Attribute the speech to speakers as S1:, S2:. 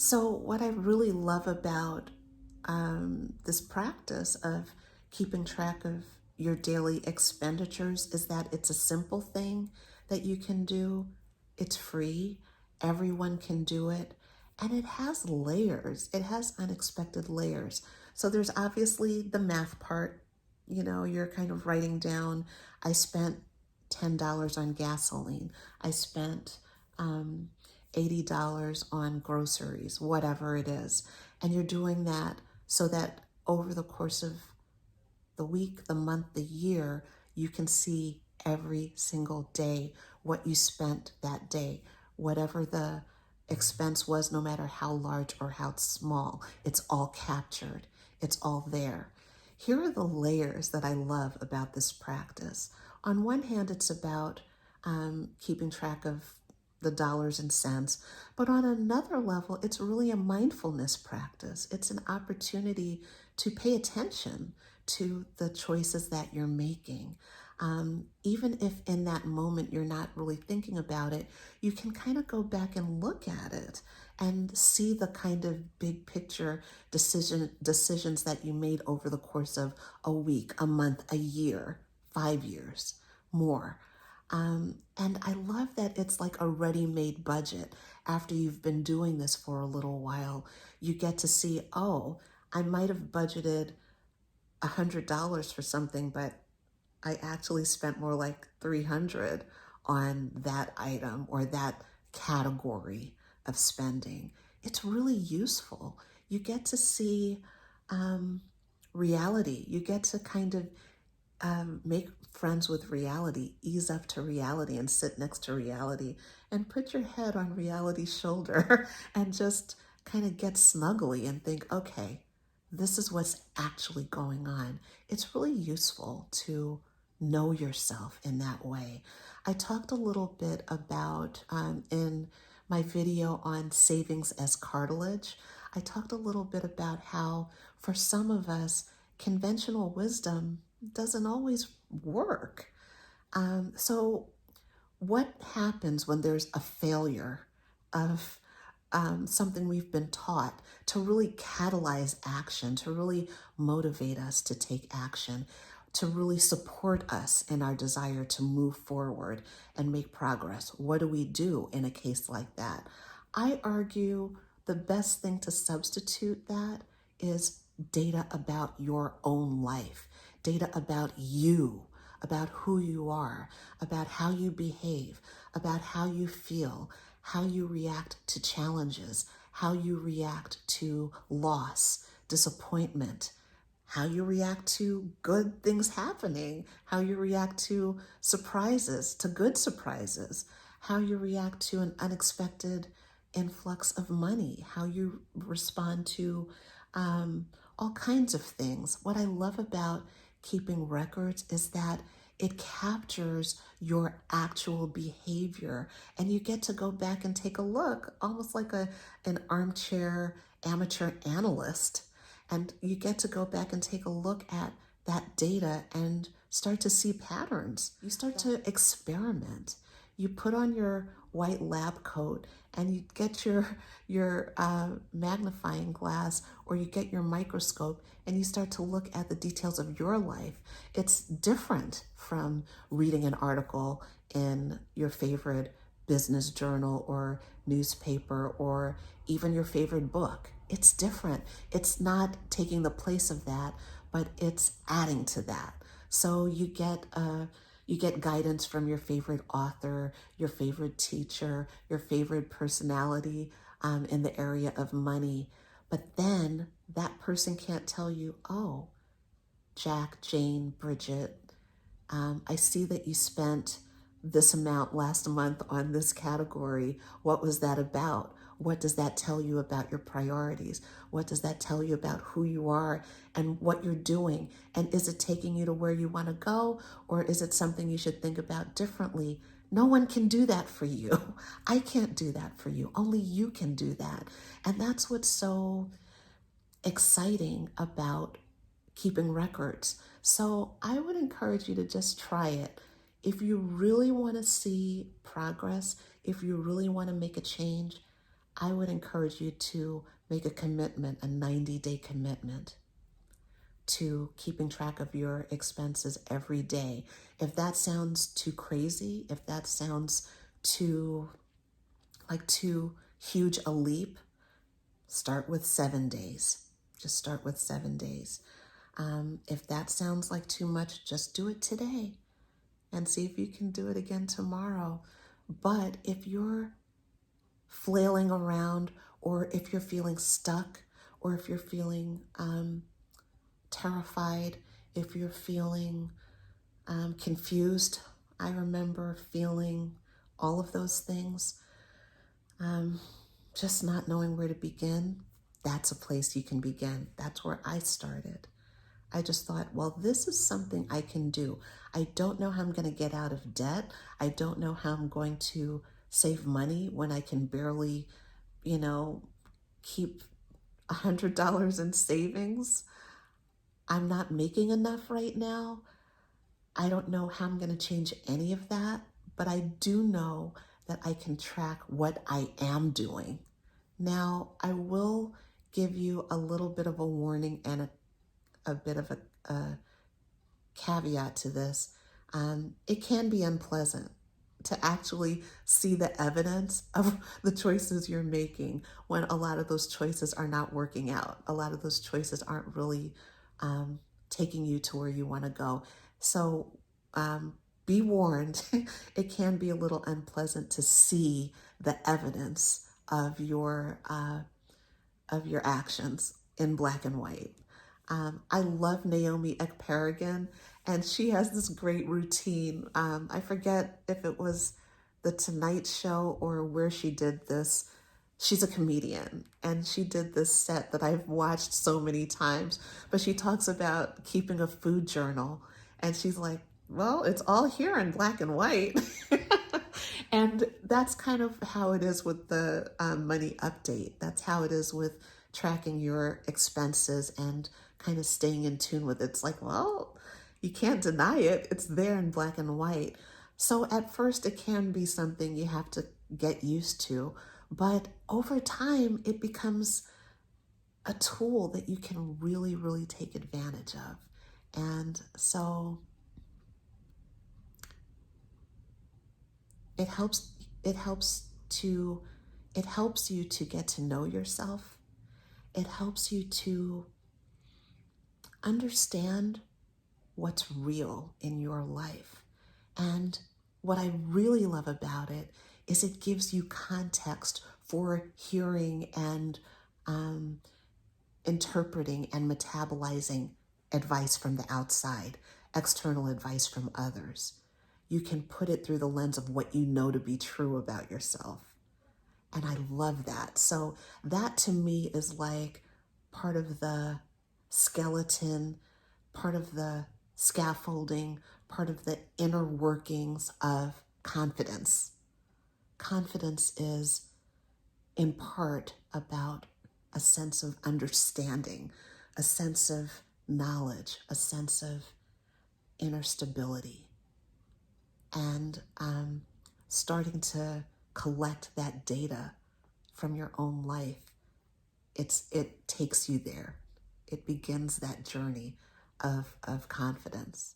S1: So, what I really love about this practice of keeping track of your daily expenditures is that it's a simple thing that you can do. It's free, everyone can do it, and it has layers. It has unexpected layers. So, there's obviously the math part. You're kind of writing down, I spent $10 on gasoline. I spent um, $80 on groceries, whatever it is. And you're doing that so that over the course of the week, the month, the year, you can see every single day what you spent that day, whatever the expense was, no matter how large or how small, it's all captured, it's all there. Here are the layers that I love about this practice. On one hand, it's about keeping track of the dollars and cents, but on another level, it's really a mindfulness practice. It's an opportunity to pay attention to the choices that you're making. Even if in that moment you're not really thinking about it, you can kind of go back and look at it and see the kind of big picture decisions that you made over the course of a week, a month, a year, 5 years, more. And I love that it's like a ready-made budget. After you've been doing this for a little while, you get to see, oh, I might have budgeted $100 for something, but I actually spent more like 300 on that item or that category of spending. It's really useful. You get to see reality. You get to kind of make friends with reality, ease up to reality and sit next to reality and put your head on reality's shoulder and just kind of get snuggly and think, okay, this is what's actually going on. It's really useful to know yourself in that way. I talked a little bit about in my video on savings as cartilage, I talked a little bit about how for some of us, conventional wisdom doesn't always work. So what happens when there's a failure of something we've been taught to really catalyze action, to really motivate us to take action, to really support us in our desire to move forward and make progress? What do we do in a case like that? I argue the best thing to substitute that is data about your own life, data about you, about who you are, about how you behave, about how you feel, how you react to challenges, how you react to loss, disappointment, how you react to good things happening, how you react to surprises, to good surprises, how you react to an unexpected influx of money, how you respond to all kinds of things. What I love about keeping records is that it captures your actual behavior and you get to go back and take a look, almost like an armchair amateur analyst. And you get to go back and take a look at that data and start to see patterns. You start to experiment. You put on your white lab coat and you get your magnifying glass or you get your microscope and you start to look at the details of your life. It's different from reading an article in your favorite business journal or newspaper or even your favorite book. It's different. It's not taking the place of that, but it's adding to that. So you get guidance from your favorite author, your favorite teacher, your favorite personality in the area of money. But then that person can't tell you, oh, Jack, Jane, Brigitt, I see that you spent this amount last month on this category. What was that about? What does that tell you about your priorities? What does that tell you about who you are and what you're doing? And is it taking you to where you want to go? Or is it something you should think about differently? No one can do that for you. I can't do that for you. Only you can do that. And that's what's so exciting about keeping records. So I would encourage you to just try it. If you really want to see progress, if you really want to make a change, I would encourage you to make a commitment, a 90-day commitment to keeping track of your expenses every day. If that sounds too crazy, if that sounds too huge a leap, start with 7 days. Just start with 7 days. If that sounds like too much, just do it today and see if you can do it again tomorrow. But if you're flailing around, or if you're feeling stuck, or if you're feeling terrified, if you're feeling confused, I remember feeling all of those things, just not knowing where to begin. That's a place you can begin. That's where I started. I just thought, well, this is something I can do. I don't know how I'm going to get out of debt. I don't know how I'm going to save money when I can barely, keep $100 in savings. I'm not making enough right now. I don't know how I'm going to change any of that, but I do know that I can track what I am doing. Now, I will give you a little bit of a warning and a bit of a caveat to this. It can be unpleasant to actually see the evidence of the choices you're making when a lot of those choices are not working out. A lot of those choices aren't really taking you to where you want to go. So be warned, it can be a little unpleasant to see the evidence of your actions in black and white. I love Naomi Ekperigin, and she has this great routine. I forget if it was The Tonight Show or where she did this. She's a comedian, and she did this set that I've watched so many times, but she talks about keeping a food journal, and she's like, well, it's all here in black and white. And that's kind of how it is with the money update. That's how it is with tracking your expenses and kind of staying in tune with it. It's like, well, you can't deny it. It's there in black and white. So at first it can be something you have to get used to, but over time it becomes a tool that you can really, really take advantage of. And so it helps you to get to know yourself. It helps you to understand what's real in your life. And what I really love about it is it gives you context for hearing and interpreting and metabolizing advice from the outside, external advice from others. You can put it through the lens of what you know to be true about yourself. And I love that. So that to me is like part of the skeleton, part of the scaffolding, part of the inner workings of confidence. Confidence is in part about a sense of understanding, a sense of knowledge, a sense of inner stability. And starting to collect that data from your own life, it takes you there. It begins that journey of confidence.